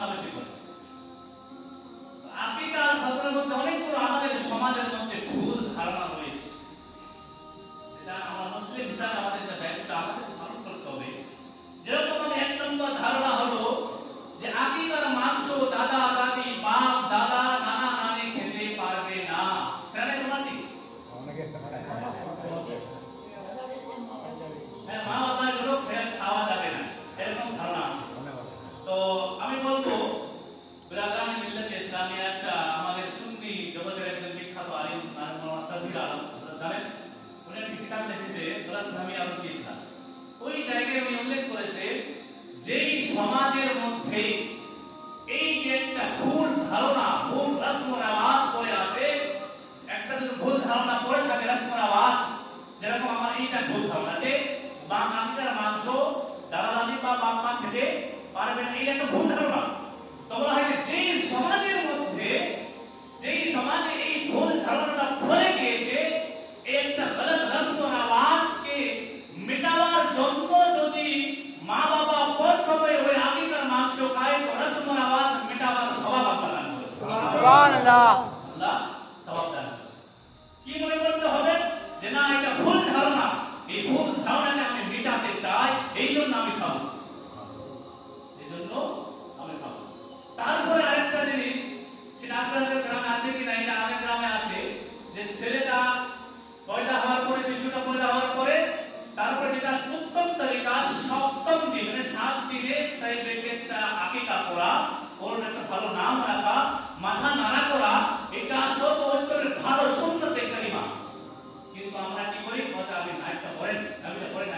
আমরা বেশি করি। আকিকা আর ফতরের মধ্যে অনেকগুলো আমাদের সমাজের মধ্যে ভুল ধারণা রয়েছে, যেটা আমরা মুসলিম হিসাবে আমাদের যে দায়িত্বটা আমাদের পালন করতে হবে। যেরকম এক নম্বর ধারণা হলো যে আকিকার মাংস দাদা দাদি বাপ দাদা নানা নানি খেতে পারবে না, সেটা নাকি তোমার কি মা বাবা গুলো খাওয়া যাবে না, এরকম ধারণা আছে। তো আমি বলবো বিরাদরানি মিল্লাতে ইসলামিয়া একটা আমাদের সুন্নি জগতের একজন বিখ্যাত আলিম মাওলানা তানভীর আলম জানেন, উনি একটি কিতাব লিখেছে দরাসনামি আলম ইসলাম। ওই জায়গায় উনি উল্লেখ করেছে যেই সমাজের মধ্যে এই যে একটা ভুল ধারণা ভুল রসম রেওয়াজ পড়ে আছে, একটা যদি ভুল ধারণা পড়ে থাকে রসম রেওয়াজ, যেরকম আমার এইটা ভুল ধারণা যে আকিকার মাংস দাদা দাদি বা বাপ মা খেতে পারবে না, এই একটা ভুল ধারণা। তো বলা হয় যে সমাজের মধ্যে যেই সমাজে এই ভুল ধারণাটা পড়ে গিয়েছে, এই একটা গলত রসম রেওয়াজকে মেটাবার জন্য যদি মা বাবা প্রথমে ওই আকিকার মাংস খায় তো রসম রেওয়াজ মেটাবার স্বভাব আল্লাহ দান করে। সুবহানাল্লাহ, আল্লাহ স্বভাব দান করে। কি মনে করতে হবে যে না এটা ভুল ধারণা, এই ভুল ধারণাকে আমি মেটাতে চাই, এই জন্য আমি খাবো, এই জন্য আমি খাবো। তারপরে আরেকটা জিনিস, সেটা আপনাদের গ্রামে আছে কিনা, এটা আমাদের গ্রামে আছে, যে ছেলেটা পয়দা হওয়ার পরে, শিশুটা পয়দা হওয়ার পরে তারপরে যেটা উত্তম তরিকা সপ্তম দিন মানে 7 দিনে সেই ব্যক্তিটা আকিকা করা, ওর একটা ভালো নাম রাখা, মাথা নাড়া করা, এটা সর্বোচ্চ ভালো সুন্নতে কারিমা। কিন্তু আমরা কি করি, কথা আমি নাইটটা পড়েন, আমি পড়ে না